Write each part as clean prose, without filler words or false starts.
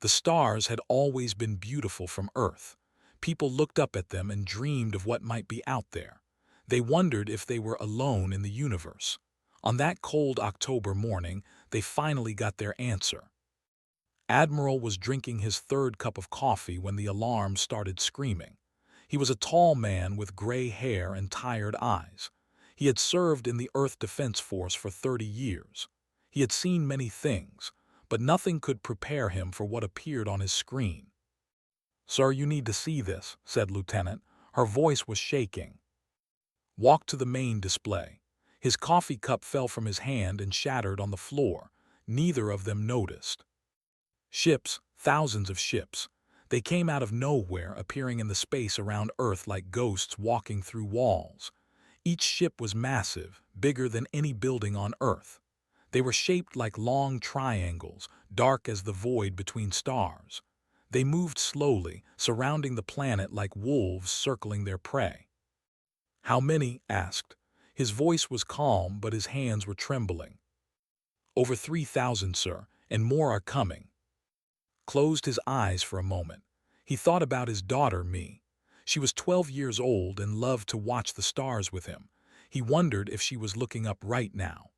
The stars had always been beautiful from Earth. People looked up at them and dreamed of what might be out there. They wondered if they were alone in the universe. On that cold October morning, they finally got their answer. Admiral was drinking his third cup of coffee when the alarm started screaming. He was a tall man with gray hair and tired eyes. He had served in the Earth Defense Force for 30 years. He had seen many things, but nothing could prepare him for what appeared on his screen. "Sir, you need to see this," said Lieutenant. Her voice was shaking. "Walk to the main display." His coffee cup fell from his hand and shattered on the floor. Neither of them noticed. Ships, thousands of ships. They came out of nowhere, appearing in the space around Earth like ghosts walking through walls. Each ship was massive, bigger than any building on Earth. They were shaped like long triangles, dark as the void between stars. They moved slowly, surrounding the planet like wolves circling their prey. "How many?" asked. His voice was calm, but his hands were trembling. "Over 3,000, sir, and more are coming." Closed his eyes for a moment. He thought about his daughter, Me. She was 12 years old and loved to watch the stars with him. He wondered if she was looking up right now.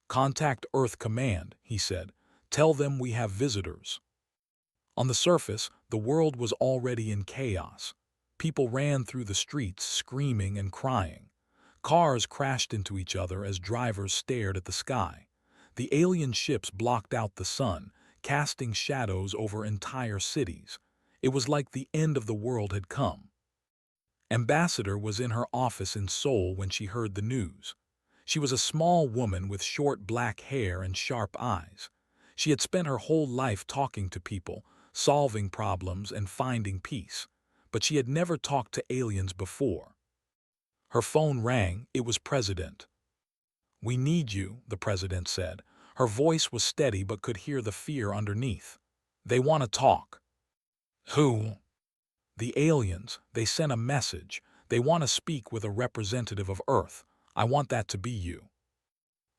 "Contact Earth Command," he said. "Tell them we have visitors." On the surface, the world was already in chaos. People ran through the streets, screaming and crying. Cars crashed into each other as drivers stared at the sky. The alien ships blocked out the sun, casting shadows over entire cities. It was like the end of the world had come. Ambassador was in her office in Seoul when she heard the news. She was a small woman with short black hair and sharp eyes. She had spent her whole life talking to people, solving problems and finding peace. But she had never talked to aliens before. Her phone rang. It was President. "We need you," the president said. Her voice was steady but could hear the fear underneath. "They want to talk." "Who?" "The aliens. They sent a message. They want to speak with a representative of Earth. I want that to be you."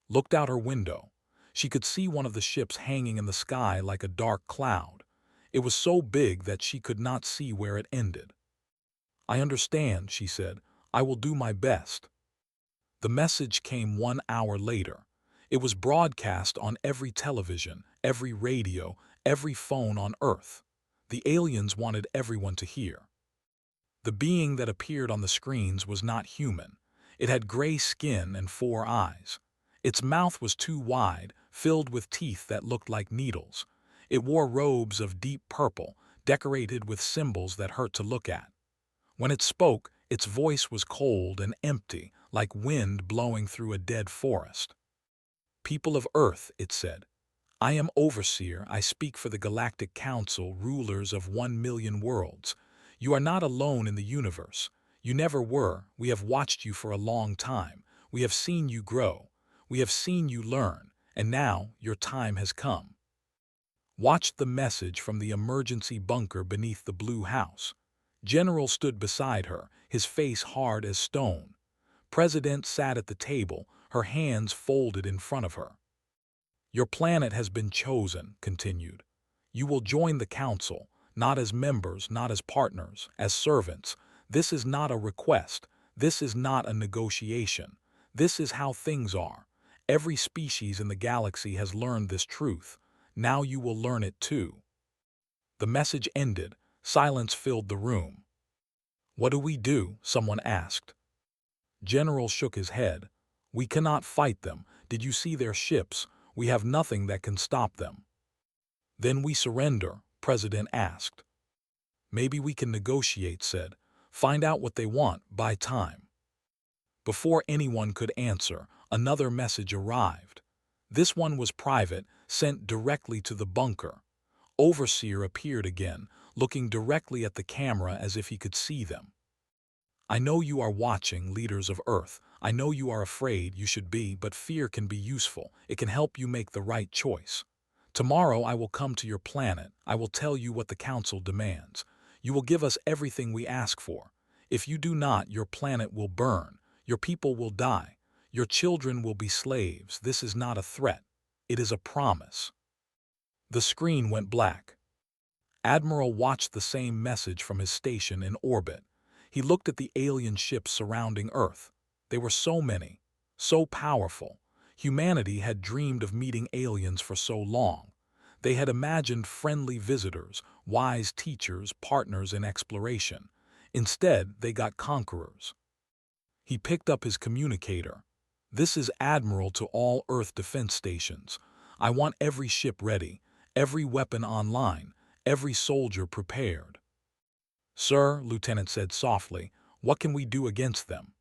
Looked out her window. She could see one of the ships hanging in the sky like a dark cloud. It was so big that she could not see where it ended. "I understand," she said. "I will do my best." The message came 1 hour later. It was broadcast on every television, every radio, every phone on Earth. The aliens wanted everyone to hear. The being that appeared on the screens was not human. It had gray skin and 4 eyes. Its mouth was too wide, filled with teeth that looked like needles. It wore robes of deep purple, decorated with symbols that hurt to look at. When it spoke, its voice was cold and empty, like wind blowing through a dead forest. "People of Earth," it said, "I am Overseer. I speak for the Galactic Council, rulers of 1,000,000 worlds. You are not alone in the universe. You never were. We have watched you for a long time. We have seen you grow. We have seen you learn. And now your time has come." Watched the message from the emergency bunker beneath the blue house. General stood beside her, his face hard as stone. President sat at the table, her hands folded in front of her. "Your planet has been chosen," continued. "You will join the council, not as members, not as partners, as servants. This is not a request. This is not a negotiation. This is how things are. Every species in the galaxy has learned this truth. Now you will learn it too." The message ended. Silence filled the room. "What do we do?" someone asked. General shook his head. "We cannot fight them. Did you see their ships? We have nothing that can stop them." "Then we surrender?" President asked. "Maybe we can negotiate," said. "Find out what they want, buy time." Before anyone could answer, another message arrived. This one was private, sent directly to the bunker. Overseer appeared again, looking directly at the camera as if he could see them. "I know you are watching, leaders of Earth. I know you are afraid, you should be, but fear can be useful. It can help you make the right choice. Tomorrow I will come to your planet. I will tell you what the Council demands. You will give us everything we ask for. If you do not, your planet will burn. Your people will die. Your children will be slaves. This is not a threat. It is a promise." The screen went black. Admiral watched the same message from his station in orbit. He looked at the alien ships surrounding Earth. They were so many, so powerful. Humanity had dreamed of meeting aliens for so long. They had imagined friendly visitors, wise teachers, partners in exploration. Instead, they got conquerors. He picked up his communicator. "This is Admiral to all Earth defense stations. I want every ship ready, every weapon online, every soldier prepared." "Sir," Lieutenant said softly, "what can we do against them?"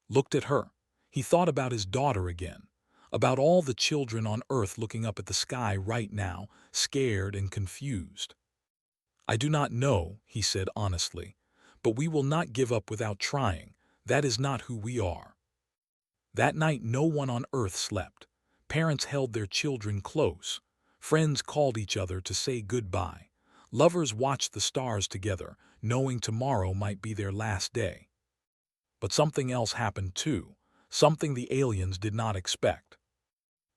Looked at her. He thought about his daughter again, about all the children on Earth looking up at the sky right now, scared and confused. "I do not know," he said honestly, "but we will not give up without trying. That is not who we are." That night no one on Earth slept. Parents held their children close. Friends called each other to say goodbye. Lovers watched the stars together, knowing tomorrow might be their last day. But something else happened too, something the aliens did not expect.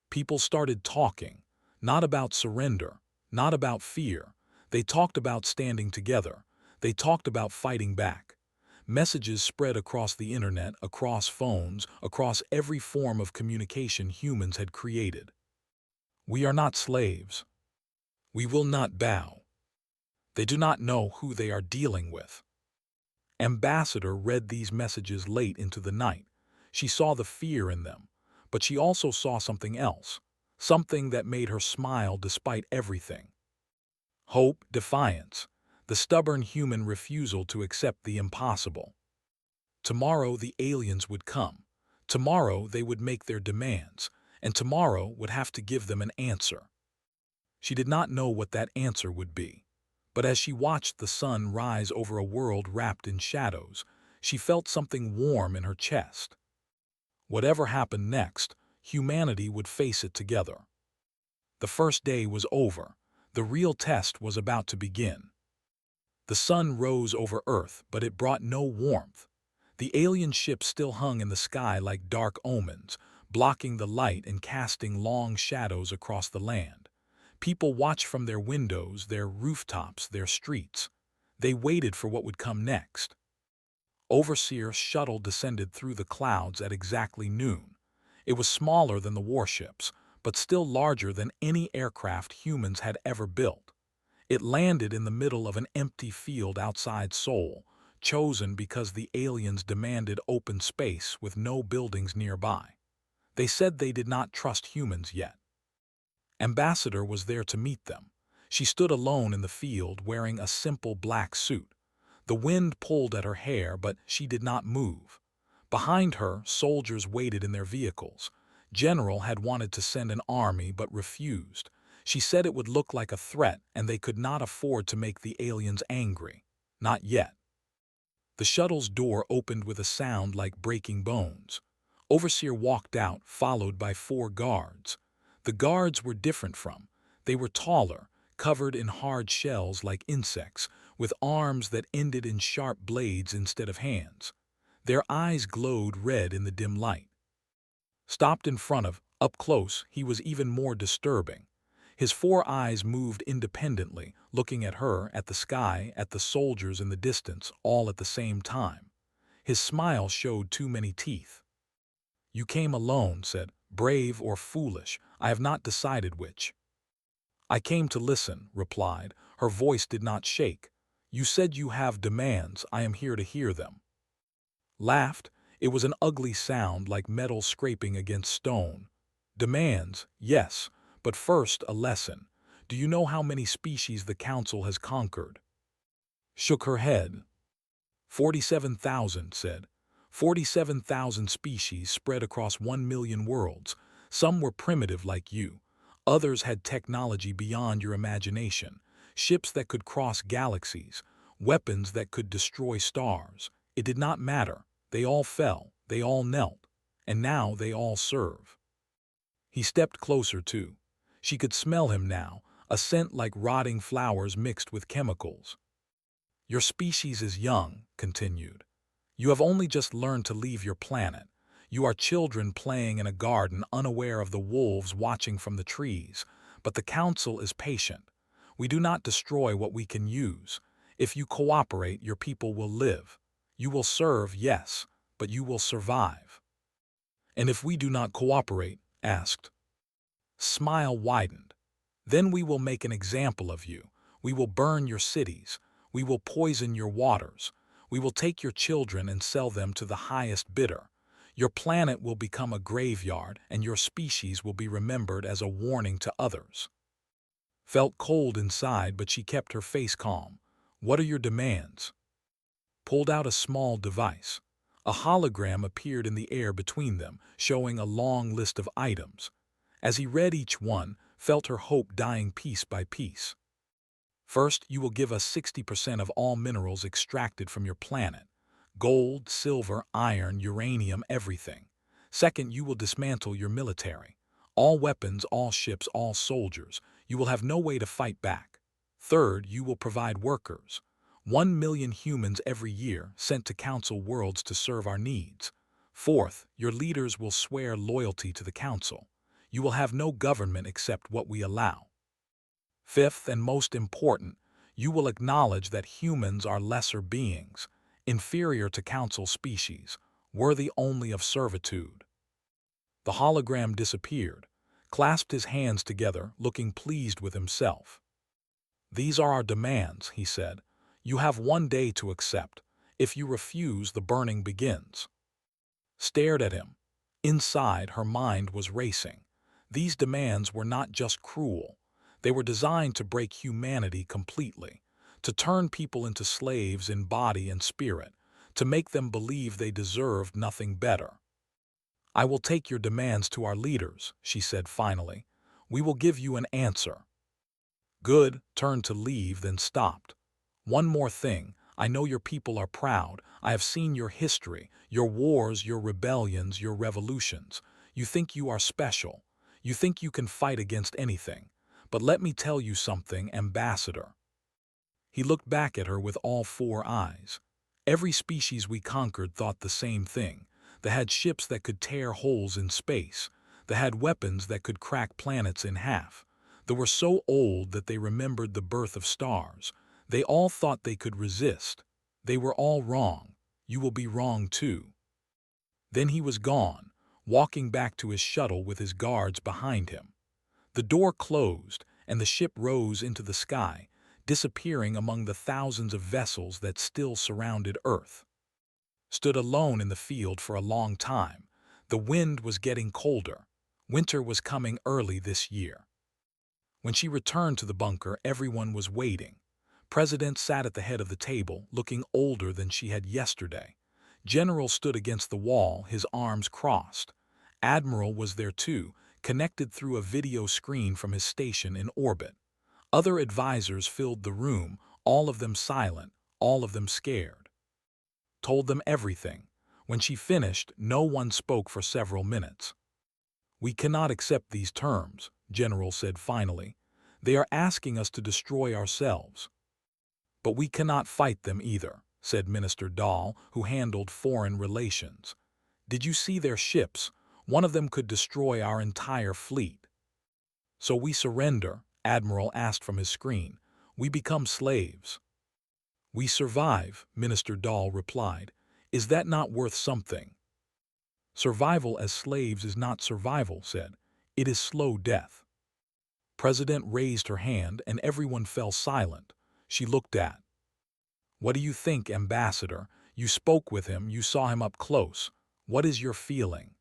People started talking, not about surrender, not about fear. They talked about standing together. They talked about fighting back. Messages spread across the internet, across phones, across every form of communication humans had created. "We are not slaves. We will not bow." They do not know who they are dealing with. Ambassador read these messages late into the night. She saw the fear in them, but she also saw something else, something that made her smile despite everything. Hope, defiance, the stubborn human refusal to accept the impossible. Tomorrow the aliens would come. Tomorrow they would make their demands, and tomorrow would have to give them an answer. She did not know what that answer would be, but as she watched the sun rise over a world wrapped in shadows, she felt something warm in her chest. Whatever happened next, humanity would face it together. The first day was over. The real test was about to begin. The sun rose over Earth, but it brought no warmth. The alien ships still hung in the sky like dark omens, blocking the light and casting long shadows across the land. People watched from their windows, their rooftops, their streets. They waited for what would come next. Overseer's shuttle descended through the clouds at exactly noon. It was smaller than the warships, but still larger than any aircraft humans had ever built. It landed in the middle of an empty field outside Seoul, chosen because the aliens demanded open space with no buildings nearby. They said they did not trust humans yet. Ambassador was there to meet them. She stood alone in the field wearing a simple black suit. The wind pulled at her hair, but she did not move. Behind her, soldiers waited in their vehicles. General had wanted to send an army but refused. She said it would look like a threat and they could not afford to make the aliens angry. Not yet. The shuttle's door opened with a sound like breaking bones. Overseer walked out, followed by 4 guards. The guards were different from. They were taller, covered in hard shells like insects, with arms that ended in sharp blades instead of hands. Their eyes glowed red in the dim light. Stopped in front of, up close, he was even more disturbing. His 4 eyes moved independently, looking at her, at the sky, at the soldiers in the distance, all at the same time. His smile showed too many teeth. "You came alone," said, "brave or foolish, I have not decided which." "I came to listen," replied. Her voice did not shake. "You said you have demands, I am here to hear them." Laughed. It was an ugly sound like metal scraping against stone. "Demands, yes, but first a lesson. Do you know how many species the Council has conquered?" Shook her head. 47,000, said. 47,000 species spread across 1 million worlds. Some were primitive like you. Others had technology beyond your imagination. Ships that could cross galaxies. Weapons that could destroy stars. It did not matter. They all fell. They all knelt. And now they all serve. He stepped closer too. She could smell him now, a scent like rotting flowers mixed with chemicals. "Your species is young," continued. "You have only just learned to leave your planet. You are children playing in a garden unaware of the wolves watching from the trees. But the Council is patient. We do not destroy what we can use. If you cooperate, your people will live. You will serve, yes, but you will survive. And if we do not cooperate? Asked. Smile widened. Then we will make an example of you. We will burn your cities. We will poison your waters. We will take your children and sell them to the highest bidder. Your planet will become a graveyard, and your species will be remembered as a warning to others. Felt cold inside, but she kept her face calm. What are your demands? Pulled out a small device. A hologram appeared in the air between them, showing a long list of items. As he read each one, felt her hope dying piece by piece. First, you will give us 60% of all minerals extracted from your planet. Gold, silver, iron, uranium, everything. Second, you will dismantle your military. All weapons, all ships, all soldiers. You will have no way to fight back. Third, you will provide workers. 1 million humans every year sent to Council worlds to serve our needs. Fourth, your leaders will swear loyalty to the Council. You will have no government except what we allow. Fifth, and most important, you will acknowledge that humans are lesser beings, inferior to Council species, worthy only of servitude. The hologram disappeared, clasped his hands together, looking pleased with himself. These are our demands, he said. You have 1 day to accept. If you refuse, the burning begins. Stared at him. Inside, her mind was racing. These demands were not just cruel. They were designed to break humanity completely, to turn people into slaves in body and spirit, to make them believe they deserved nothing better. I will take your demands to our leaders, she said finally. We will give you an answer. Good, turned to leave, then stopped. One more thing. I know your people are proud. I have seen your history, your wars, your rebellions, your revolutions. You think you are special. You think you can fight against anything. But let me tell you something, Ambassador. He looked back at her with all 4 eyes. Every species we conquered thought the same thing. They had ships that could tear holes in space. They had weapons that could crack planets in half. They were so old that they remembered the birth of stars. They all thought they could resist. They were all wrong. You will be wrong too. Then he was gone, walking back to his shuttle with his guards behind him. The door closed, and the ship rose into the sky, disappearing among the thousands of vessels that still surrounded Earth. Stood alone in the field for a long time. The wind was getting colder. Winter was coming early this year. When she returned to the bunker, everyone was waiting. President sat at the head of the table, looking older than she had yesterday. General stood against the wall, his arms crossed. Admiral was there too, connected through a video screen from his station in orbit. Other advisors filled the room, all of them silent, all of them scared. Told them everything. When she finished, no one spoke for several minutes. We cannot accept these terms, General said finally. They are asking us to destroy ourselves. But we cannot fight them either, said Minister Dahl, who handled foreign relations. Did you see their ships? One of them could destroy our entire fleet. So we surrender, Admiral asked from his screen. We become slaves. We survive, Minister Dahl replied. Is that not worth something? Survival as slaves is not survival, said. It is slow death. President raised her hand and everyone fell silent. She looked at. What do you think, Ambassador? You spoke with him, you saw him up close. What is your feeling?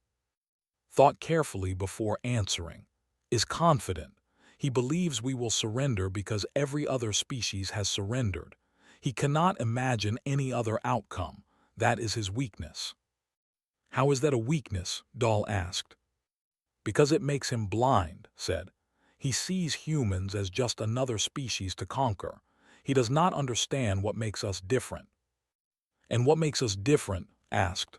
Thought carefully before answering. Is confident. He believes we will surrender because every other species has surrendered. He cannot imagine any other outcome. That is his weakness. How is that a weakness? Dahl asked. Because it makes him blind, said. He sees humans as just another species to conquer. He does not understand what makes us different. And what makes us different? Asked.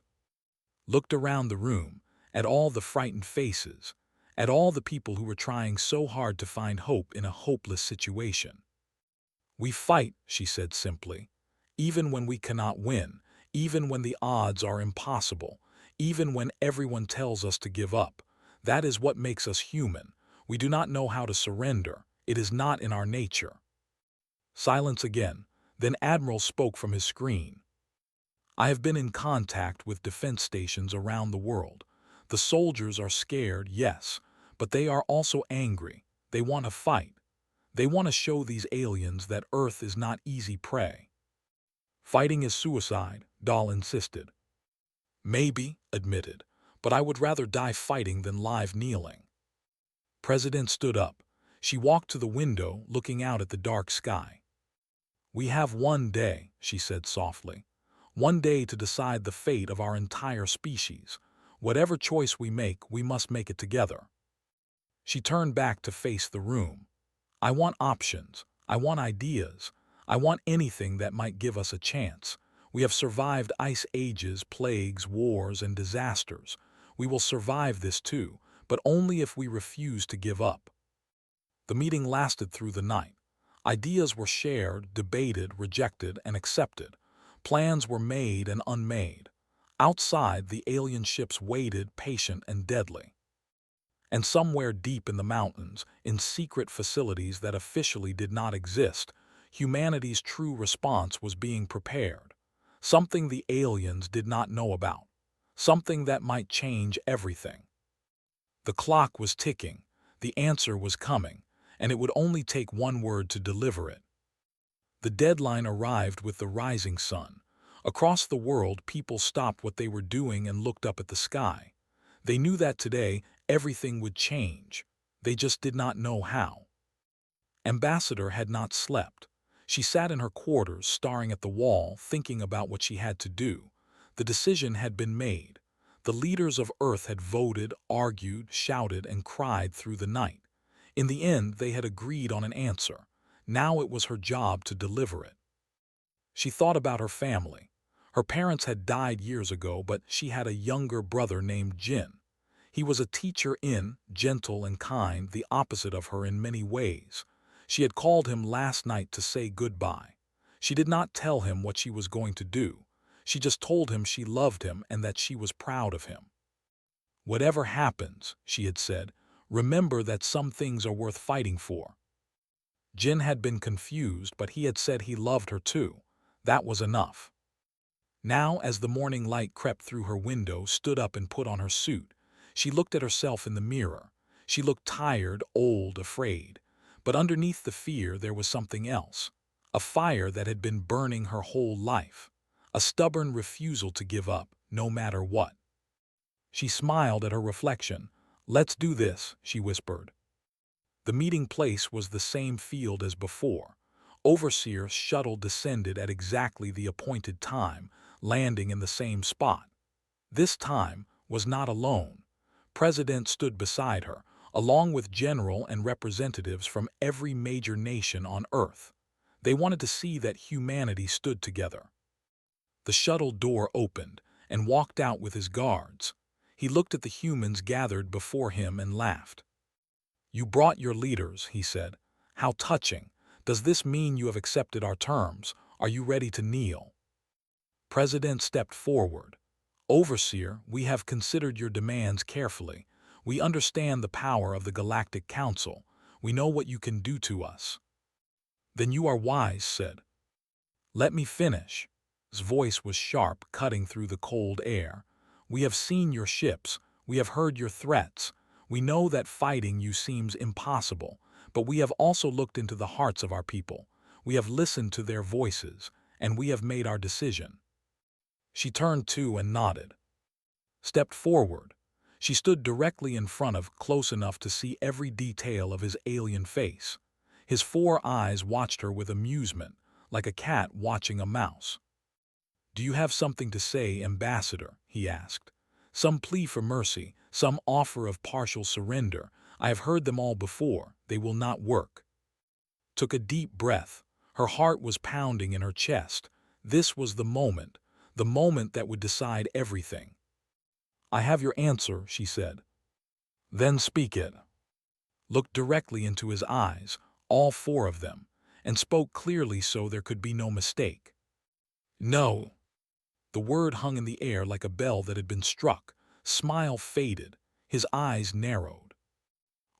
Looked around the room, at all the frightened faces, at all the people who were trying so hard to find hope in a hopeless situation. We fight, she said simply, even when we cannot win, even when the odds are impossible, even when everyone tells us to give up. That is what makes us human. We do not know how to surrender. It is not in our nature. Silence again. Then Admiral spoke from his screen. I have been in contact with defense stations around the world. The soldiers are scared, yes, but they are also angry. They want to fight. They want to show these aliens that Earth is not easy prey. Fighting is suicide, Dahl insisted. Maybe, admitted, but I would rather die fighting than live kneeling. President stood up. She walked to the window, looking out at the dark sky. We have one day, she said softly. One day to decide the fate of our entire species. Whatever choice we must make it together. She turned back to face the room. I want options. I want ideas. I want anything that might give us a chance. We have survived ice ages, plagues, wars, and disasters. We will survive this too, but only if we refuse to give up. The meeting lasted through the night. Ideas were shared, debated, rejected, and accepted. Plans were made and unmade. Outside, the alien ships waited, patient and deadly. And somewhere deep in the mountains, in secret facilities that officially did not exist, humanity's true response was being prepared. Something the aliens did not know about. Something that might change everything. The clock was ticking. The answer was coming, and it would only take one word to deliver it. The deadline arrived with the rising sun. Across the world, people stopped what they were doing and looked up at the sky. They knew that today, everything would change. They just did not know how. Ambassador had not slept. She sat in her quarters, staring at the wall, thinking about what she had to do. The decision had been made. The leaders of Earth had voted, argued, shouted, and cried through the night. In the end, they had agreed on an answer. Now it was her job to deliver it. She thought about her family. Her parents had died years ago, but she had a younger brother named Jin. He was a teacher gentle and kind, the opposite of her in many ways. She had called him last night to say goodbye. She did not tell him what she was going to do. She just told him she loved him and that she was proud of him. Whatever happens, she had said, remember that some things are worth fighting for. Jin had been confused, but he had said he loved her too. That was enough. Now, as the morning light crept through her window, stood up and put on her suit, she looked at herself in the mirror. She looked tired, old, afraid. But underneath the fear there was something else. A fire that had been burning her whole life. A stubborn refusal to give up, no matter what. She smiled at her reflection. Let's do this, she whispered. The meeting place was the same field as before. Overseer's shuttle descended at exactly the appointed time, landing in the same spot. This time was not alone. President stood beside her, along with general and representatives from every major nation on Earth. They wanted to see that humanity stood together. The shuttle door opened, and walked out with his guards. He looked at the humans gathered before him and laughed. You brought your leaders, he said. How touching. Does this mean you have accepted our terms? Are you ready to kneel? President stepped forward. Overseer, we have considered your demands carefully. We understand the power of the Galactic Council. We know what you can do to us. Then you are wise, said. Let me finish. His voice was sharp, cutting through the cold air. We have seen your ships. We have heard your threats. We know that fighting you seems impossible, but we have also looked into the hearts of our people. We have listened to their voices, and we have made our decision. She turned to and nodded. Stepped forward. She stood directly in front of, close enough to see every detail of his alien face. His 4 eyes watched her with amusement, like a cat watching a mouse. Do you have something to say, Ambassador? He asked. Some plea for mercy, some offer of partial surrender. I have heard them all before. They will not work. Took a deep breath. Her heart was pounding in her chest. This was the moment that would decide everything. I have your answer, she said. Then speak it. Looked directly into his eyes, all 4 of them, and spoke clearly so there could be no mistake. No. The word hung in the air like a bell that had been struck. Smile faded. His eyes narrowed.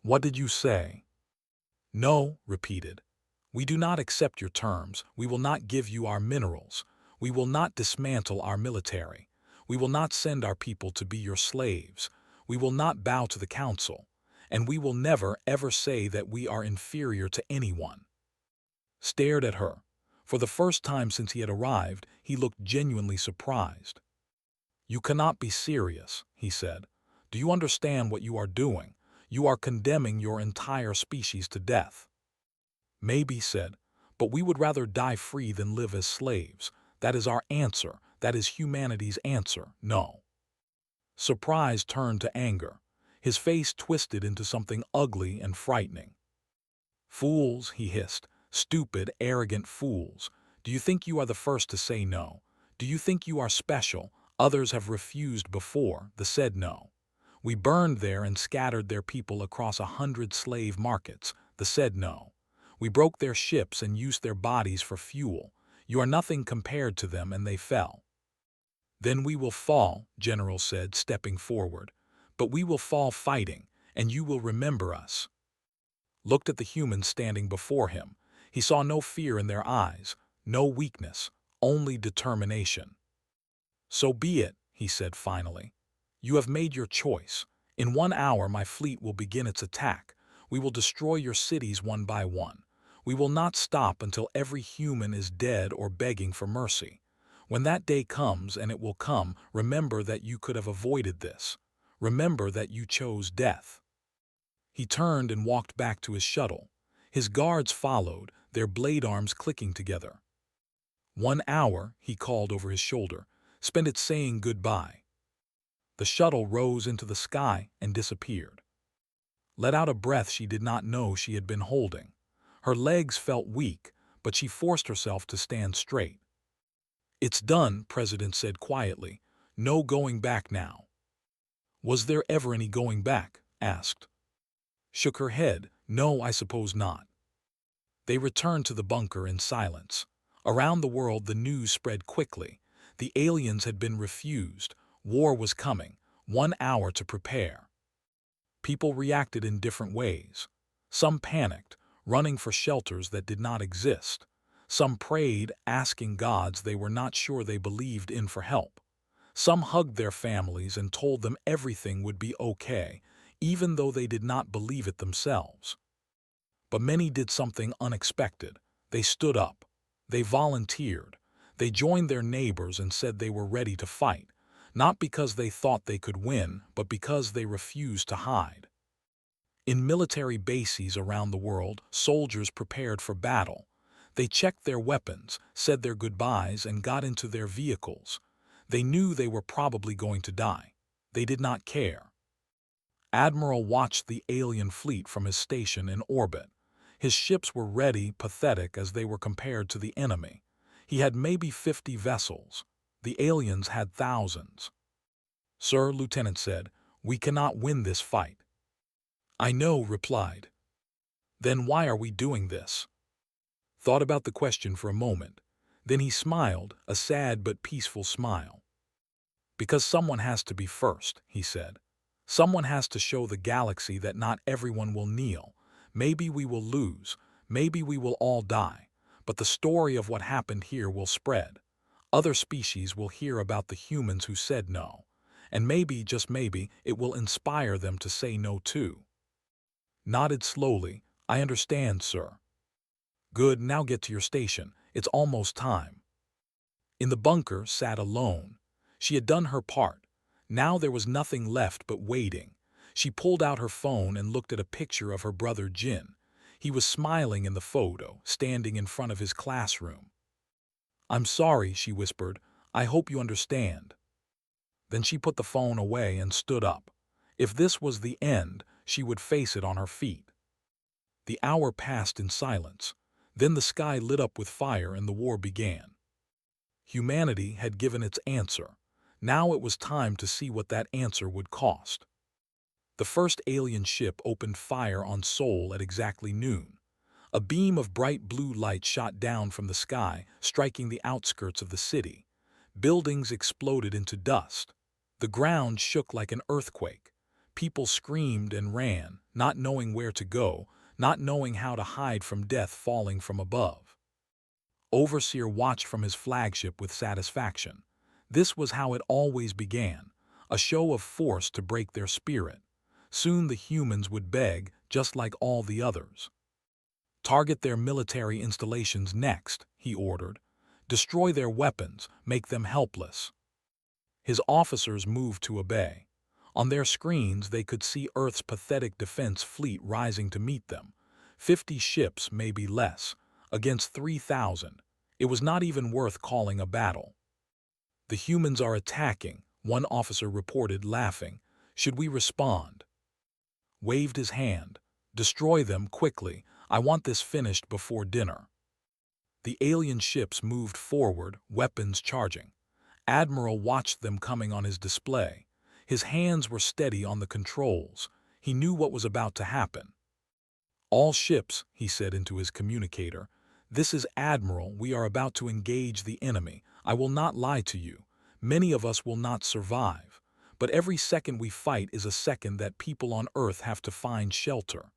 What did you say? No, repeated. We do not accept your terms. We will not give you our minerals. We will not dismantle our military. We will not send our people to be your slaves. We will not bow to the council. And we will never, ever say that we are inferior to anyone. Stared at her. For the first time since he had arrived, he looked genuinely surprised. You cannot be serious, he said. Do you understand what you are doing? You are condemning your entire species to death. Maybe, said, but we would rather die free than live as slaves. That is our answer. That is humanity's answer. No. Surprise turned to anger. His face twisted into something ugly and frightening. Fools, he hissed. Stupid, arrogant fools. Do you think you are the first to say no? Do you think you are special? Others have refused before, the said no. We burned there and scattered their people across 100 slave markets, the said no. We broke their ships and used their bodies for fuel. You are nothing compared to them, and they fell. Then we will fall, General said, stepping forward. But we will fall fighting, and you will remember us. Looked at the humans standing before him. He saw no fear in their eyes, no weakness, only determination. So be it, he said finally. You have made your choice. In 1 hour my fleet will begin its attack. We will destroy your cities one by one. We will not stop until every human is dead or begging for mercy. When that day comes, and it will come, remember that you could have avoided this. Remember that you chose death. He turned and walked back to his shuttle. His guards followed, their blade arms clicking together. 1 hour, he called over his shoulder. Spend it saying goodbye. The shuttle rose into the sky and disappeared. Let out a breath she did not know she had been holding. Her legs felt weak, but she forced herself to stand straight. It's done, President said quietly. No going back now. Was there ever any going back? Asked. Shook her head. No, I suppose not. They returned to the bunker in silence. Around the world the news spread quickly. The aliens had been refused. War was coming. 1 hour to prepare. People reacted in different ways. Some panicked, running for shelters that did not exist. Some prayed, asking gods they were not sure they believed in for help. Some hugged their families and told them everything would be okay, even though they did not believe it themselves. But many did something unexpected. They stood up. They volunteered. They joined their neighbors and said they were ready to fight, not because they thought they could win, but because they refused to hide. In military bases around the world, soldiers prepared for battle. They checked their weapons, said their goodbyes, and got into their vehicles. They knew they were probably going to die. They did not care. Admiral watched the alien fleet from his station in orbit. His ships were ready, pathetic as they were compared to the enemy. He had maybe 50 vessels. The aliens had thousands. Sir, Lieutenant said, we cannot win this fight. I know, replied. Then why are we doing this? Thought about the question for a moment. Then he smiled, a sad but peaceful smile. Because someone has to be first, he said. Someone has to show the galaxy that not everyone will kneel. Maybe we will lose. Maybe we will all die. But the story of what happened here will spread. Other species will hear about the humans who said no. And maybe, just maybe, it will inspire them to say no too. Nodded slowly. I understand, sir. Good, now get to your station. It's almost time. In the bunker sat alone. She had done her part. Now there was nothing left but waiting. She pulled out her phone and looked at a picture of her brother Jin. He was smiling in the photo, standing in front of his classroom. I'm sorry, she whispered. I hope you understand. Then she put the phone away and stood up. If this was the end, she would face it on her feet. The hour passed in silence. Then the sky lit up with fire and the war began. Humanity had given its answer. Now it was time to see what that answer would cost. The first alien ship opened fire on Seoul at exactly noon. A beam of bright blue light shot down from the sky, striking the outskirts of the city. Buildings exploded into dust. The ground shook like an earthquake. People screamed and ran, not knowing where to go, not knowing how to hide from death falling from above. Overseer watched from his flagship with satisfaction. This was how it always began, a show of force to break their spirit. Soon the humans would beg, just like all the others. Target their military installations next, he ordered. Destroy their weapons, make them helpless. His officers moved to obey. On their screens they could see Earth's pathetic defense fleet rising to meet them. 50 ships, maybe less, against 3,000. It was not even worth calling a battle. The humans are attacking, one officer reported, laughing. Should we respond? Waved his hand. Destroy them quickly. I want this finished before dinner. The alien ships moved forward, weapons charging. Admiral watched them coming on his display. His hands were steady on the controls. He knew what was about to happen. All ships, he said into his communicator. This is Admiral. We are about to engage the enemy. I will not lie to you. Many of us will not survive. But every second we fight is a second that people on Earth have to find shelter.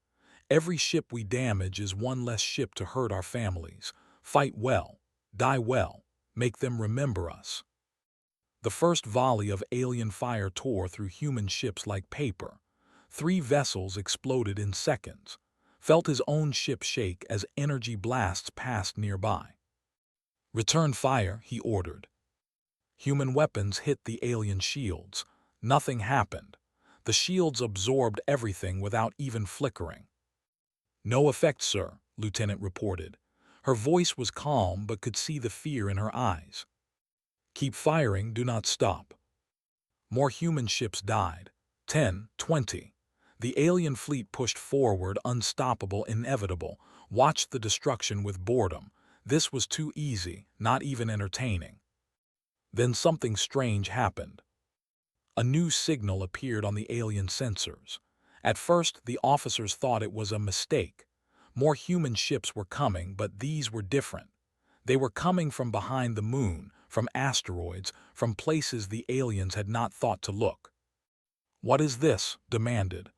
Every ship we damage is one less ship to hurt our families. Fight well. Die well. Make them remember us. The first volley of alien fire tore through human ships like paper. 3 vessels exploded in seconds. Felt his own ship shake as energy blasts passed nearby. Return fire, he ordered. Human weapons hit the alien shields. Nothing happened. The shields absorbed everything without even flickering. No effect, sir, Lieutenant reported. Her voice was calm but could see the fear in her eyes. Keep firing, do not stop. More human ships died. 10, 20. The alien fleet pushed forward, unstoppable, inevitable, watched the destruction with boredom. This was too easy, not even entertaining. Then something strange happened. A new signal appeared on the alien sensors. At first, the officers thought it was a mistake. More human ships were coming, but these were different. They were coming from behind the moon, from asteroids, from places the aliens had not thought to look. What is this? Demanded.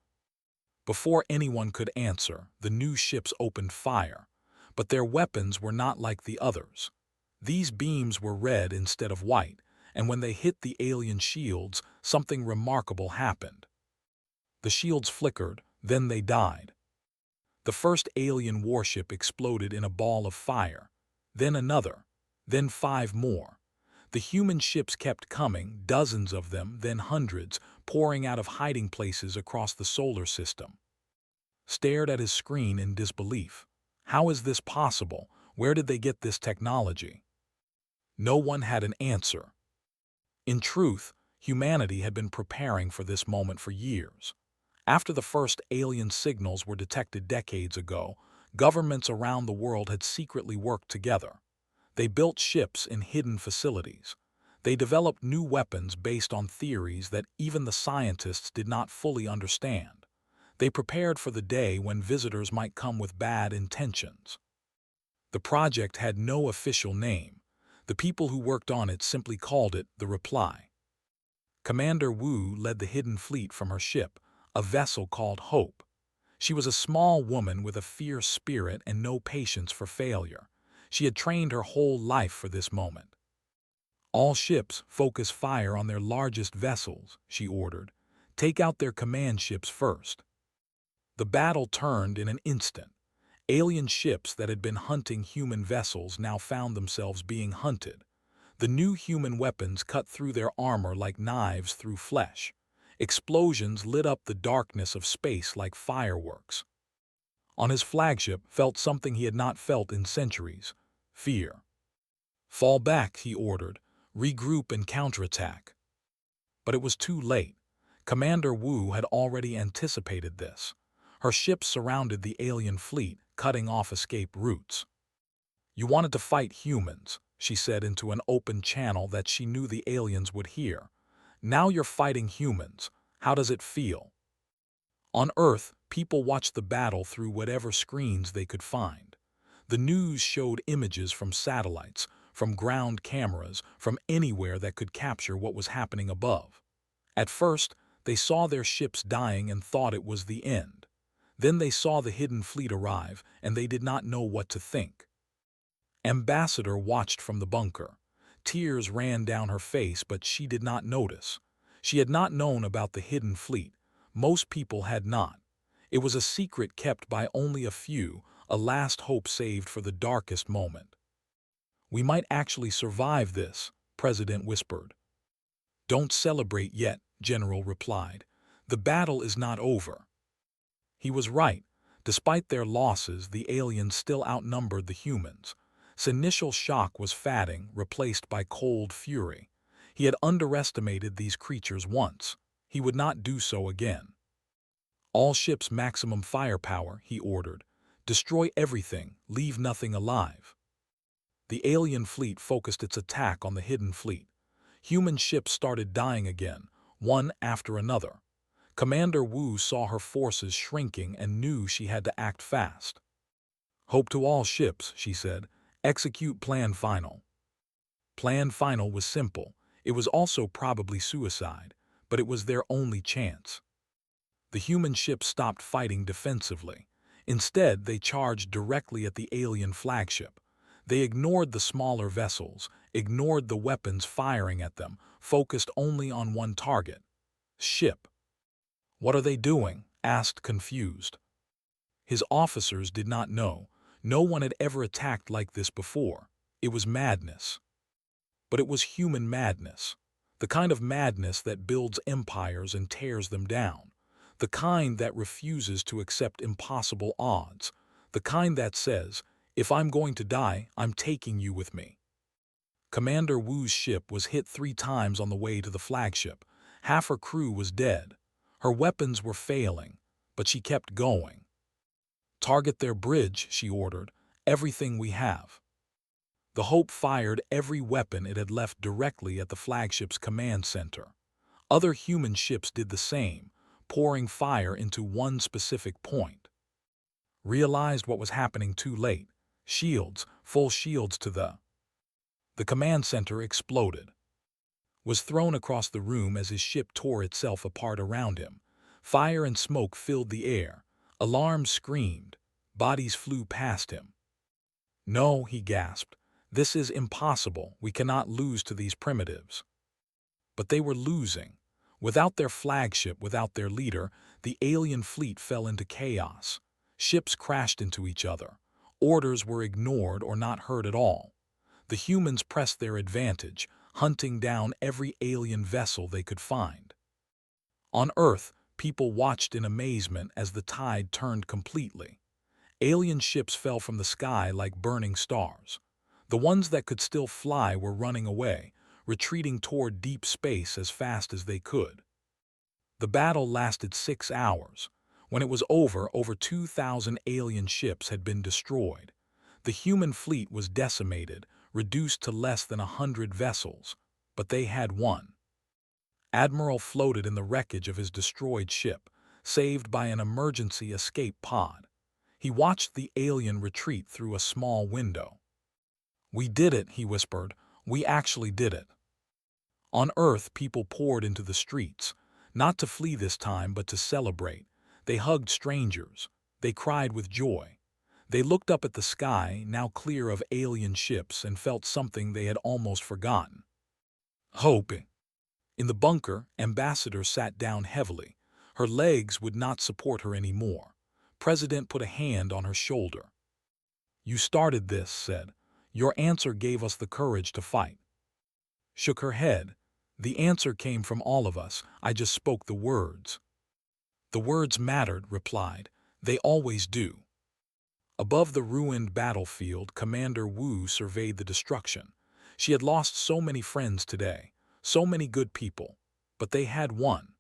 Before anyone could answer, the new ships opened fire. But their weapons were not like the others. These beams were red instead of white, and when they hit the alien shields, something remarkable happened. The shields flickered, then they died. The first alien warship exploded in a ball of fire, then another, then 5 more. The human ships kept coming, dozens of them, then hundreds, pouring out of hiding places across the solar system. Stared at his screen in disbelief. How is this possible? Where did they get this technology? No one had an answer. In truth, humanity had been preparing for this moment for years. After the first alien signals were detected decades ago, governments around the world had secretly worked together. They built ships in hidden facilities. They developed new weapons based on theories that even the scientists did not fully understand. They prepared for the day when visitors might come with bad intentions. The project had no official name. The people who worked on it simply called it the Reply. Commander Wu led the hidden fleet from her ship, a vessel called Hope. She was a small woman with a fierce spirit and no patience for failure. She had trained her whole life for this moment. All ships focus fire on their largest vessels, she ordered. Take out their command ships first. The battle turned in an instant. Alien ships that had been hunting human vessels now found themselves being hunted. The new human weapons cut through their armor like knives through flesh. Explosions lit up the darkness of space like fireworks. On his flagship felt something he had not felt in centuries: fear. Fall back, he ordered. Regroup and counterattack. But it was too late. Commander Wu had already anticipated this. Her ships surrounded the alien fleet, cutting off escape routes. You wanted to fight humans, she said into an open channel that she knew the aliens would hear. Now you're fighting humans. How does it feel? On Earth, people watched the battle through whatever screens they could find. The news showed images from satellites, from ground cameras, from anywhere that could capture what was happening above. At first, they saw their ships dying and thought it was the end. Then they saw the hidden fleet arrive, and they did not know what to think. Ambassador watched from the bunker. Tears ran down her face, but she did not notice. She had not known about the hidden fleet. Most people had not. It was a secret kept by only a few, a last hope saved for the darkest moment. "We might actually survive this," President whispered. "Don't celebrate yet," General replied. "The battle is not over." He was right. Despite their losses, the aliens still outnumbered the humans. Initial shock was fatting, replaced by cold fury. He had underestimated these creatures once. He would not do so again. "All ships maximum firepower," he ordered. "Destroy everything, leave nothing alive." The alien fleet focused its attack on the hidden fleet. Human ships started dying again, one after another. Commander Wu saw her forces shrinking and knew she had to act fast. "Hope to all ships," she said. "Execute Plan Final." Plan Final was simple. It was also probably suicide, but it was their only chance. The human ships stopped fighting defensively. Instead, they charged directly at the alien flagship. They ignored the smaller vessels, ignored the weapons firing at them, focused only on one target: ship. "What are they doing?" asked confused. His officers did not know. No one had ever attacked like this before. It was madness. But it was human madness. The kind of madness that builds empires and tears them down. The kind that refuses to accept impossible odds. The kind that says, "If I'm going to die, I'm taking you with me." Commander Wu's ship was hit 3 times on the way to the flagship. Half her crew was dead. Her weapons were failing, but she kept going. "Target their bridge," she ordered. "Everything we have." The Hope fired every weapon it had left directly at the flagship's command center. Other human ships did the same, pouring fire into one specific point. Realized what was happening too late. Shields, full shields to the command center exploded. Was thrown across the room as his ship tore itself apart around him. Fire and smoke filled the air. Alarms screamed. Bodies flew past him. "No," he gasped. "This is impossible. We cannot lose to these primitives." But they were losing. Without their flagship, without their leader, the alien fleet fell into chaos. Ships crashed into each other. Orders were ignored or not heard at all. The humans pressed their advantage, hunting down every alien vessel they could find. On Earth, people watched in amazement as the tide turned completely. Alien ships fell from the sky like burning stars. The ones that could still fly were running away, retreating toward deep space as fast as they could. The battle lasted 6 hours. When it was over 2,000 alien ships had been destroyed. The human fleet was decimated, reduced to less than 100 vessels, but they had won. Admiral floated in the wreckage of his destroyed ship, saved by an emergency escape pod. He watched the alien retreat through a small window. "We did it," he whispered. "We actually did it." On Earth, people poured into the streets, not to flee this time, but to celebrate. They hugged strangers. They cried with joy. They looked up at the sky, now clear of alien ships, and felt something they had almost forgotten: hope. In the bunker, Ambassador sat down heavily. Her legs would not support her anymore. President put a hand on her shoulder. "You started this," said. "Your answer gave us the courage to fight." Shook her head. "The answer came from all of us. I just spoke the words." "The words mattered," replied. "They always do." Above the ruined battlefield, Commander Wu surveyed the destruction. She had lost so many friends today, so many good people, but they had won.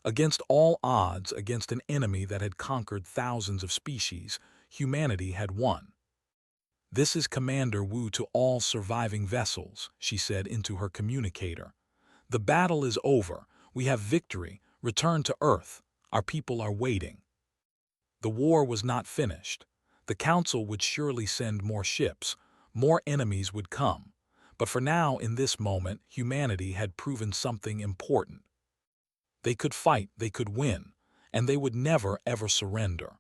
Against all odds, against an enemy that had conquered thousands of species, humanity had won. "This is Commander Wu to all surviving vessels," she said into her communicator. "The battle is over. We have victory. Return to Earth. Our people are waiting." The war was not finished. The Council would surely send more ships. More enemies would come. But for now, in this moment, humanity had proven something important. They could fight, they could win, and they would never ever surrender.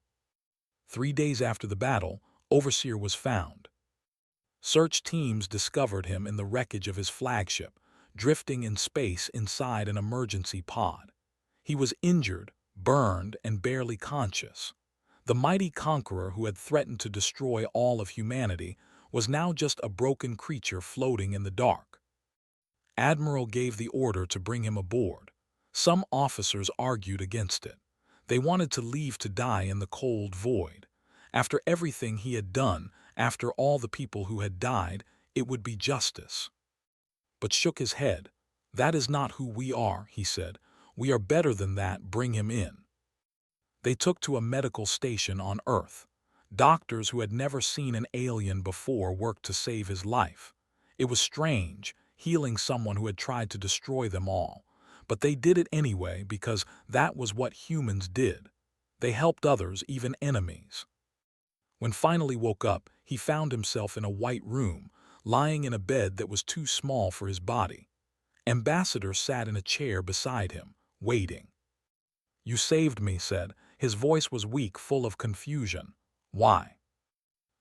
3 days after the battle, Overseer was found. Search teams discovered him in the wreckage of his flagship, drifting in space inside an emergency pod. He was injured, burned, and barely conscious. The mighty conqueror who had threatened to destroy all of humanity was now just a broken creature floating in the dark. Admiral gave the order to bring him aboard. Some officers argued against it. They wanted to leave to die in the cold void. After everything he had done, after all the people who had died, it would be justice. But shook his head. "That is not who we are," he said. "We are better than that, bring him in." They took to a medical station on Earth. Doctors who had never seen an alien before worked to save his life. It was strange, healing someone who had tried to destroy them all. But they did it anyway because that was what humans did. They helped others, even enemies. When finally woke up, he found himself in a white room, lying in a bed that was too small for his body. Ambassador sat in a chair beside him, waiting. "You saved me," said. His voice was weak, full of confusion. "Why?"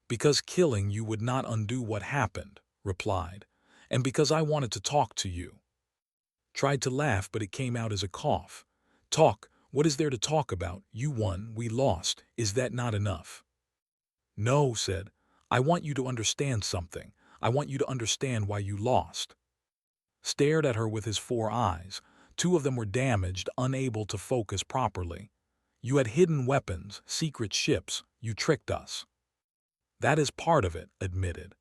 "Because killing you would not undo what happened," replied. "And because I wanted to talk to you." Tried to laugh, but it came out as a cough. "Talk? What is there to talk about? You won, we lost. Is that not enough?" "No," said. "I want you to understand something. I want you to understand why you lost." Stared at her with his 4 eyes. 2 of them were damaged, unable to focus properly. "You had hidden weapons, secret ships. You tricked us." "That is part of it," admitted.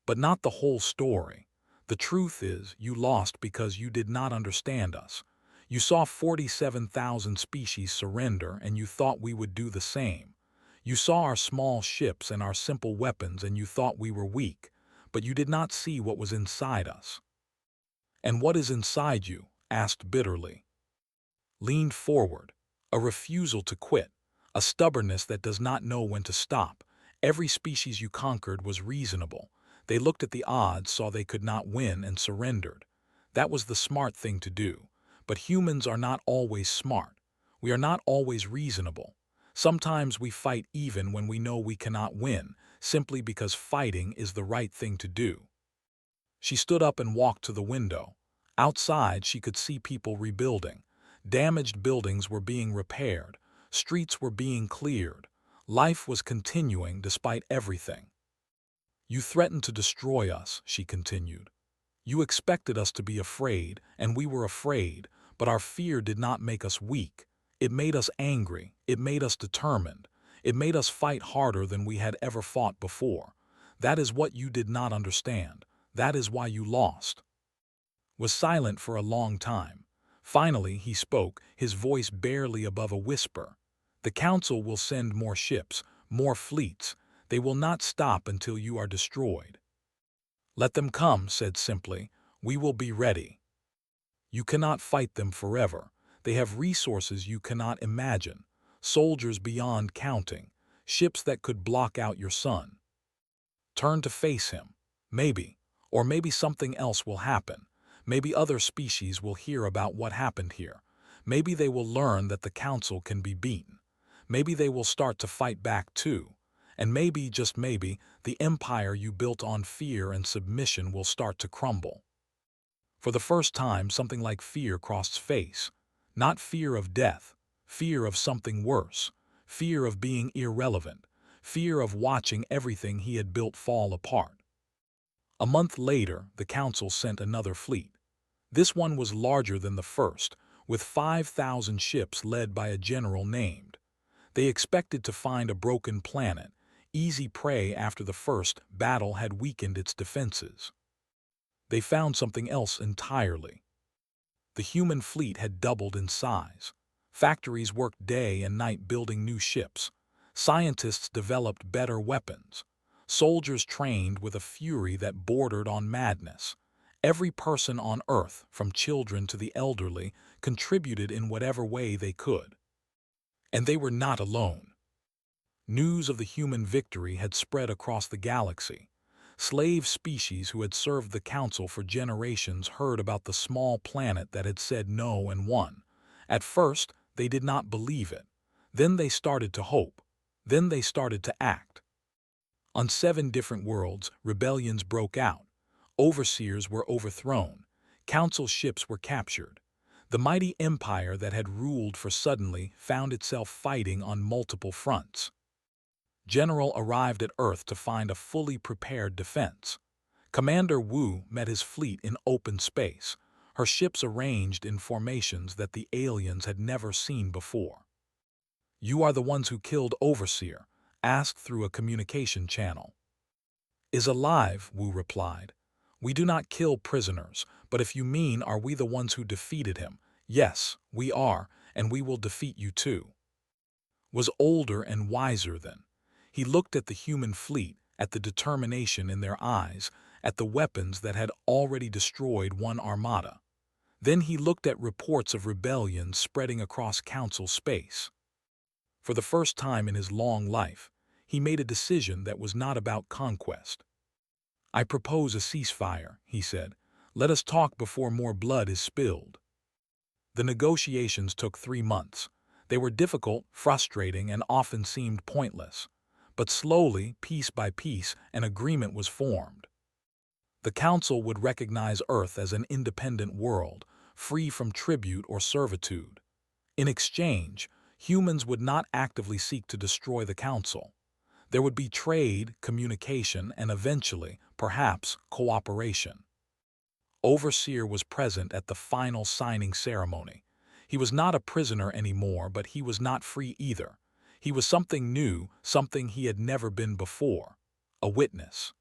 "But not the whole story. The truth is, you lost because you did not understand us. You saw 47,000 species surrender and you thought we would do the same. You saw our small ships and our simple weapons and you thought we were weak, but you did not see what was inside us." "And what is inside you?" asked bitterly. Leaned forward. A refusal to quit. A stubbornness that does not know when to stop. Every species you conquered was reasonable. They looked at the odds, saw they could not win, and surrendered. That was the smart thing to do. But humans are not always smart. We are not always reasonable. Sometimes we fight even when we know we cannot win, simply because fighting is the right thing to do. She stood up and walked to the window. Outside, she could see people rebuilding. Damaged buildings were being repaired. Streets were being cleared. Life was continuing despite everything. "You threatened to destroy us," she continued. "You expected us to be afraid, and we were afraid, but our fear did not make us weak. It made us angry. It made us determined. It made us fight harder than we had ever fought before. That is what you did not understand. That is why you lost." Was silent for a long time. Finally, he spoke, his voice barely above a whisper. "The Council will send more ships, more fleets. They will not stop until you are destroyed." "Let them come," said simply. "We will be ready." "You cannot fight them forever. They have resources you cannot imagine. Soldiers beyond counting. Ships that could block out your sun." Turn to face him. Maybe. Or maybe something else will happen. Maybe other species will hear about what happened here. Maybe they will learn that the Council can be beaten. Maybe they will start to fight back too. And maybe, just maybe, the empire you built on fear and submission will start to crumble. For the first time, something like fear crossed face. Not fear of death, fear of something worse, fear of being irrelevant, fear of watching everything he had built fall apart. A month later, the Council sent another fleet. This one was larger than the first, with 5,000 ships led by a general named. They expected to find a broken planet, easy prey after the first battle had weakened its defenses. They found something else entirely. The human fleet had doubled in size. Factories worked day and night building new ships. Scientists developed better weapons. Soldiers trained with a fury that bordered on madness. Every person on Earth, from children to the elderly, contributed in whatever way they could. And they were not alone. News of the human victory had spread across the galaxy. Slave species who had served the Council for generations heard about the small planet that had said no and won. At first, they did not believe it. Then they started to hope. Then they started to act. On 7 different worlds, rebellions broke out. Overseers were overthrown. Council ships were captured. The mighty empire that had ruled for suddenly found itself fighting on multiple fronts. General arrived at Earth to find a fully prepared defense. Commander Wu met his fleet in open space, her ships arranged in formations that the aliens had never seen before. "You are the ones who killed Overseer?" asked through a communication channel. "Is alive," Wu replied. "We do not kill prisoners, but if you mean are we the ones who defeated him, yes, we are, and we will defeat you too." Was older and wiser than. He looked at the human fleet, at the determination in their eyes, at the weapons that had already destroyed one armada. Then he looked at reports of rebellion spreading across council space. For the first time in his long life, he made a decision that was not about conquest. "I propose a ceasefire," he said. "Let us talk before more blood is spilled." The negotiations took 3 months. They were difficult, frustrating, and often seemed pointless. But slowly, piece by piece, an agreement was formed. The Council would recognize Earth as an independent world, free from tribute or servitude. In exchange, humans would not actively seek to destroy the Council. There would be trade, communication, and eventually, perhaps, cooperation. Overseer was present at the final signing ceremony. He was not a prisoner anymore, but he was not free either. He was something new, something he had never been before. A witness.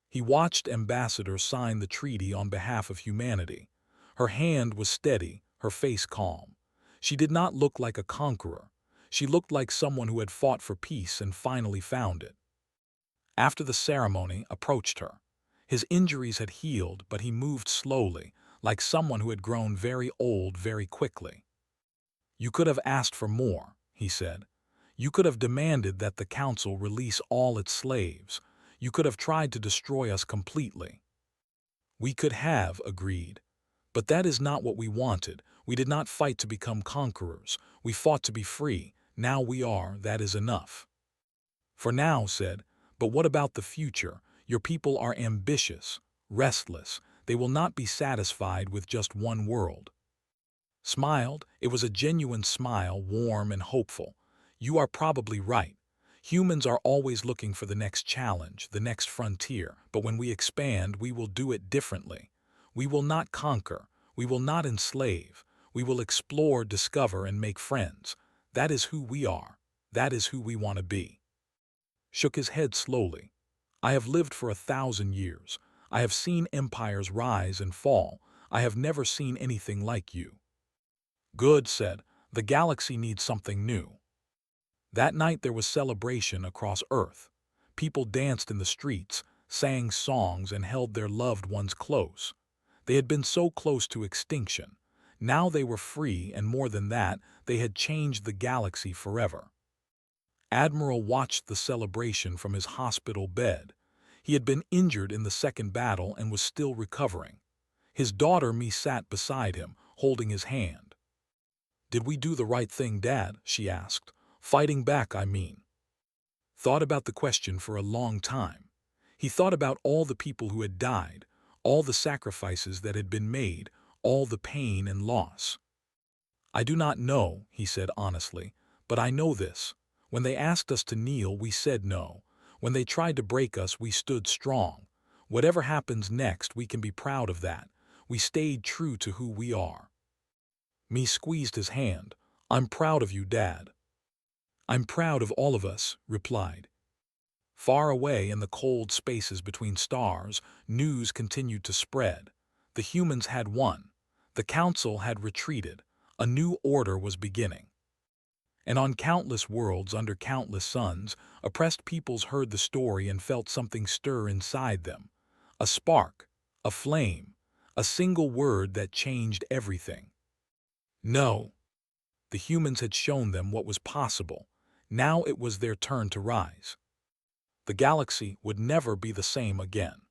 He watched Ambassador sign the treaty on behalf of humanity. Her hand was steady, her face calm. She did not look like a conqueror. She looked like someone who had fought for peace and finally found it. After the ceremony, approached her. His injuries had healed, but he moved slowly, like someone who had grown very old very quickly. "You could have asked for more," he said. "You could have demanded that the Council release all its slaves. You could have tried to destroy us completely." "We could have," agreed. "But that is not what we wanted. We did not fight to become conquerors. We fought to be free. Now we are, that is enough." "For now," said, "but what about the future? Your people are ambitious, restless. They will not be satisfied with just one world." Smiled. It was a genuine smile, warm and hopeful. "You are probably right. Humans are always looking for the next challenge, the next frontier, but when we expand, we will do it differently. We will not conquer. We will not enslave. We will explore, discover, and make friends. That is who we are. That is who we want to be." Shook his head slowly. "I have lived for 1,000 years. I have seen empires rise and fall. I have never seen anything like you." "Good," said. "The galaxy needs something new." That night there was celebration across Earth. People danced in the streets, sang songs, and held their loved ones close. They had been so close to extinction. Now they were free, and more than that, they had changed the galaxy forever. Admiral watched the celebration from his hospital bed. He had been injured in the second battle and was still recovering. His daughter Mi sat beside him, holding his hand. "Did we do the right thing, Dad?" she asked. "Fighting back, I mean." Thought about the question for a long time. He thought about all the people who had died, all the sacrifices that had been made, all the pain and loss. "I do not know," he said honestly, "but I know this. When they asked us to kneel, we said no. When they tried to break us, we stood strong. Whatever happens next, we can be proud of that. We stayed true to who we are." Me squeezed his hand. "I'm proud of you, Dad." "I'm proud of all of us," replied. Far away in the cold spaces between stars, news continued to spread. The humans had won. The Council had retreated. A new order was beginning. And on countless worlds under countless suns, oppressed peoples heard the story and felt something stir inside them. A spark, a flame, a single word that changed everything. No. The humans had shown them what was possible. Now it was their turn to rise. The galaxy would never be the same again.